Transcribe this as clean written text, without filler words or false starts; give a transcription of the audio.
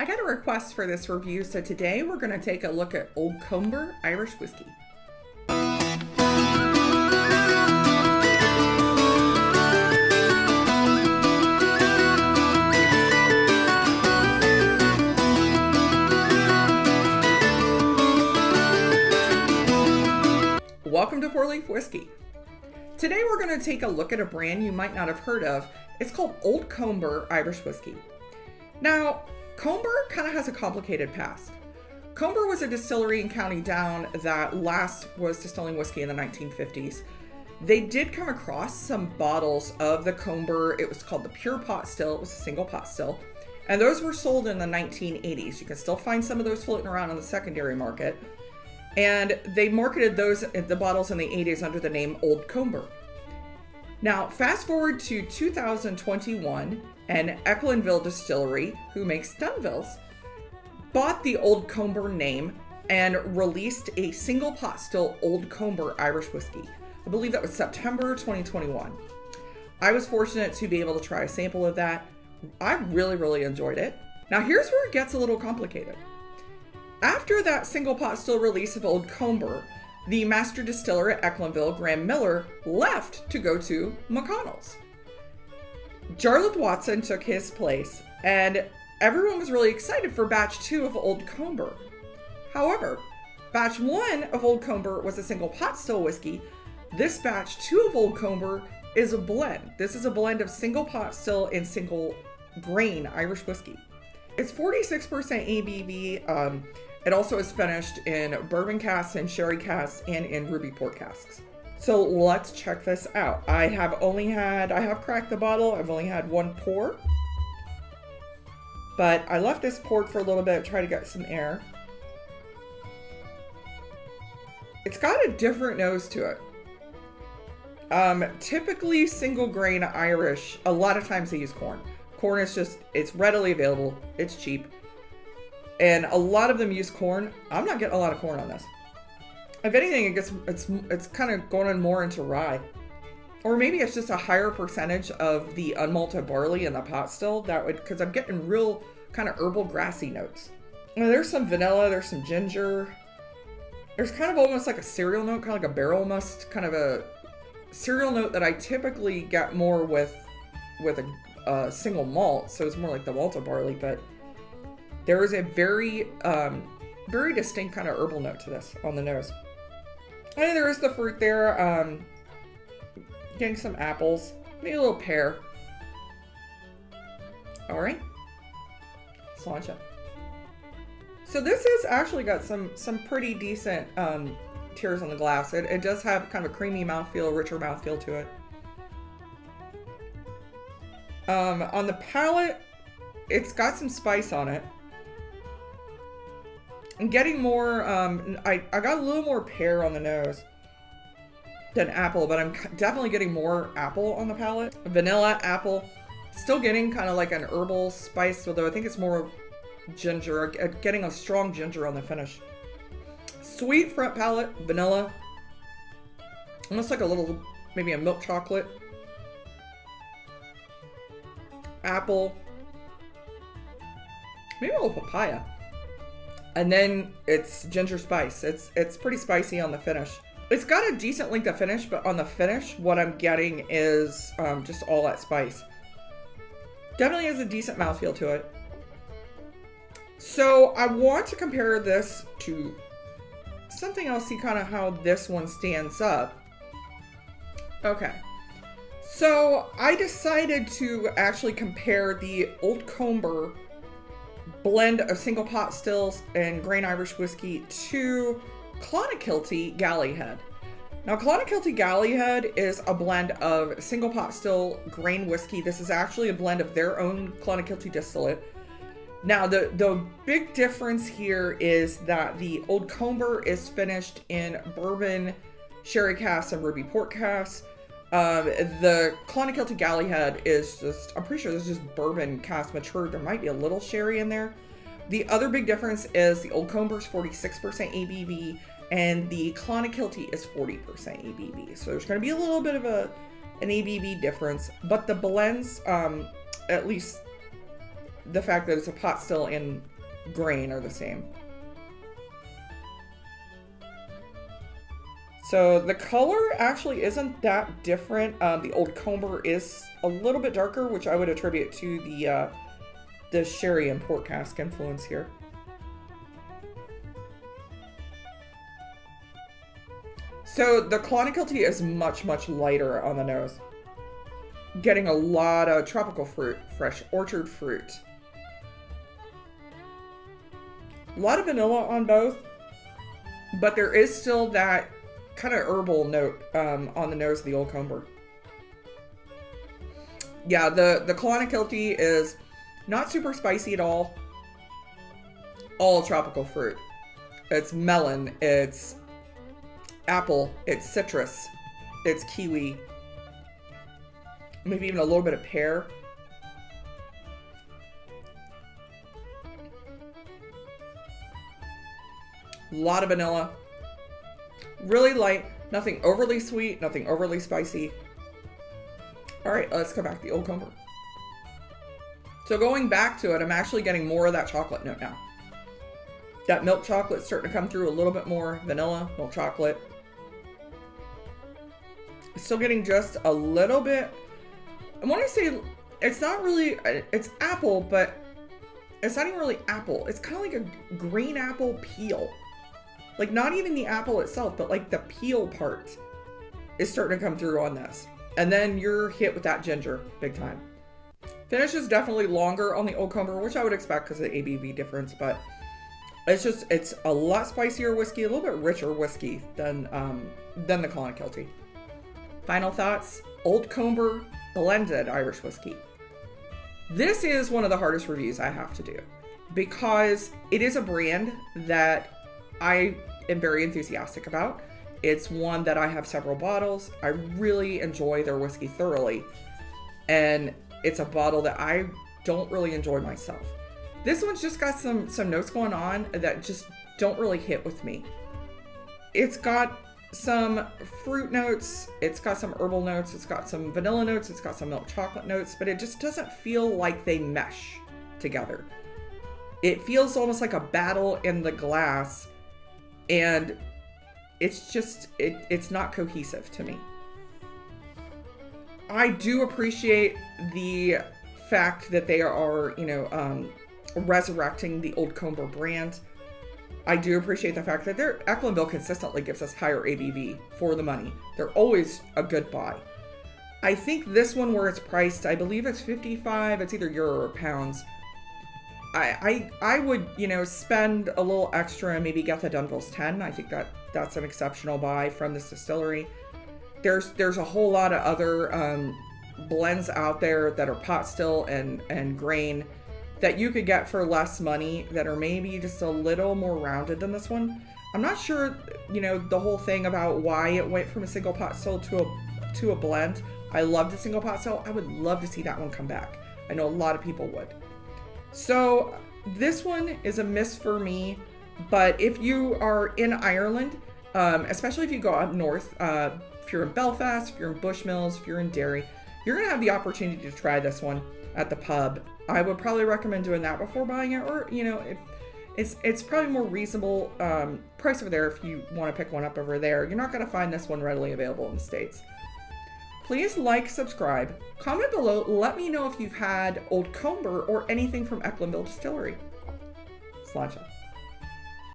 I got a request for this review, so today we're going to take a look at Old Comber Irish Whiskey. Welcome to Four Leaf Whiskey. Today we're going to take a look at a brand you might not have heard of. It's called Old Comber Irish Whiskey. Now, Comber kind of has a complicated past. Comber was a distillery in County Down that last was distilling whiskey in the 1950s. They did come across some bottles of the Comber. It was called the Pure Pot Still. It was a single pot still. And those were sold in the 1980s. You can still find some of those floating around on the secondary market. And they marketed the bottles in the 80s under the name Old Comber. Now, fast forward to 2021, and Echlinville Distillery, who makes Dunvilles, bought the Old Comber name and released a single pot still Old Comber Irish whiskey. I believe that was September 2021. I was fortunate to be able to try a sample of that. I really enjoyed it. Now, here's where it gets a little complicated. After that single pot still release of Old Comber, the master distiller at Echlinville, Graham Miller, left to go to McConnell's. Jarlath Watson took his place, and everyone was really excited for batch 2 of Old Comber. However, batch 1 of Old Comber was a single pot still whiskey. This batch 2 of Old Comber is a blend. This is a blend of single pot still and single grain Irish whiskey. It's 46% ABV. It also is finished in bourbon casks and sherry casks and in ruby port casks. So let's check this out. I have cracked the bottle. I've only had one pour, but I left this poured for a little bit, try to get some air. It's got a different nose to it. Typically single grain Irish, a lot of times they use corn. Corn is it's readily available. It's cheap. And a lot of them use corn. I'm not getting a lot of corn on this. If anything, it's kind of going more into rye. Or maybe it's just a higher percentage of the unmalted barley in the pot still. Because I'm getting real kind of herbal grassy notes. And there's some vanilla, there's some ginger. There's kind of almost like a cereal note, kind of like a barrel must, kind of a cereal note that I typically get more with a single malt. So it's more like the malted barley, but there is a very distinct kind of herbal note to this on the nose. And there is the fruit there. Getting some apples, maybe a little pear. All right, let's launch it. So this has actually got some pretty decent tears on the glass. It does have kind of a creamy mouthfeel, richer mouthfeel to it. On the palate, it's got some spice on it. I'm getting more, I got a little more pear on the nose than apple, but I'm definitely getting more apple on the palate. Vanilla, apple, still getting kind of like an herbal spice, although I think it's more ginger, getting a strong ginger on the finish. Sweet front palate, vanilla, almost like a little, maybe a milk chocolate. Apple, maybe a little papaya. And then it's ginger spice. It's pretty spicy on the finish. It's got a decent length of finish, but on the finish, what I'm getting is just all that spice. Definitely has a decent mouthfeel to it. So I want to compare this to something else, see kind of how this one stands up. Okay. So I decided to actually compare the Old Comber blend of single pot stills and grain Irish whiskey to Clonakilty Galleyhead. Now, Clonakilty Galleyhead is a blend of single pot still grain whiskey. This is actually a blend of their own Clonakilty distillate. Now, the big difference here is that the Old Comber is finished in bourbon sherry casks and ruby port casks. The Clonakilty Galleyhead is just, I'm pretty sure this is just bourbon cask matured. There might be a little sherry in there. The other big difference is the Old Comber is 46% ABV and the Clonakilty is 40% ABV. So there's going to be a little bit of an ABV difference, but the blends, at least the fact that it's a pot still and grain are the same. So the color actually isn't that different. The Old Comber is a little bit darker, which I would attribute to the sherry and port cask influence here. So the Clonakilty is much, much lighter on the nose. Getting a lot of tropical fruit, fresh orchard fruit. A lot of vanilla on both, but there is still that kind of herbal note on the nose of the Old Comber. Yeah, the Clonakilty is not super spicy at all. All tropical fruit. It's melon, it's apple, it's citrus, it's kiwi, maybe even a little bit of pear. A lot of vanilla. Really light, nothing overly sweet, nothing overly spicy. All right, let's come back to the Old Comber. So going back to it, I'm actually getting more of that chocolate note now. That milk chocolate's starting to come through a little bit more. Vanilla, milk chocolate. Still getting just a little bit. I want to say it's not really, it's apple, but it's not even really apple. It's kind of like a green apple peel. Like not even the apple itself, but like the peel part is starting to come through on this. And then you're hit with that ginger big time. Finish is definitely longer on the Old Comber, which I would expect because of the ABV difference, but it's a lot spicier whiskey, a little bit richer whiskey than the Clonakilty. Final thoughts, Old Comber blended Irish whiskey. This is one of the hardest reviews I have to do because it is a brand that I am very enthusiastic about. It's one that I have several bottles. I really enjoy their whiskey thoroughly. And it's a bottle that I don't really enjoy myself. This one's just got some notes going on that just don't really hit with me. It's got some fruit notes, it's got some herbal notes, it's got some vanilla notes, it's got some milk chocolate notes, but it just doesn't feel like they mesh together. It feels almost like a battle in the glass, and it's just, it's not cohesive to me. I do appreciate the fact that they are, resurrecting the Old Comber brand. I do appreciate the fact that Echlinville consistently gives us higher ABV for the money. They're always a good buy. I think this one where it's priced, I believe it's 55, it's either euro or pounds. I would, spend a little extra and maybe get the Dunville's 10. I think that's an exceptional buy from this distillery. There's a whole lot of other blends out there that are pot still and grain that you could get for less money that are maybe just a little more rounded than this one. I'm not sure, the whole thing about why it went from a single pot still to a blend. I love the single pot still. I would love to see that one come back. I know a lot of people would. So this one is a miss for me, but if you are in Ireland, especially if you go up north, if you're in Belfast, if you're in Bushmills, if you're in Derry, you're going to have the opportunity to try this one at the pub. I would probably recommend doing that before buying it, or, if it's probably more reasonable price over there if you want to pick one up over there. You're not going to find this one readily available in the States. Please like, subscribe, comment below, let me know if you've had Old Comber or anything from Echlinville Distillery. Sláinte.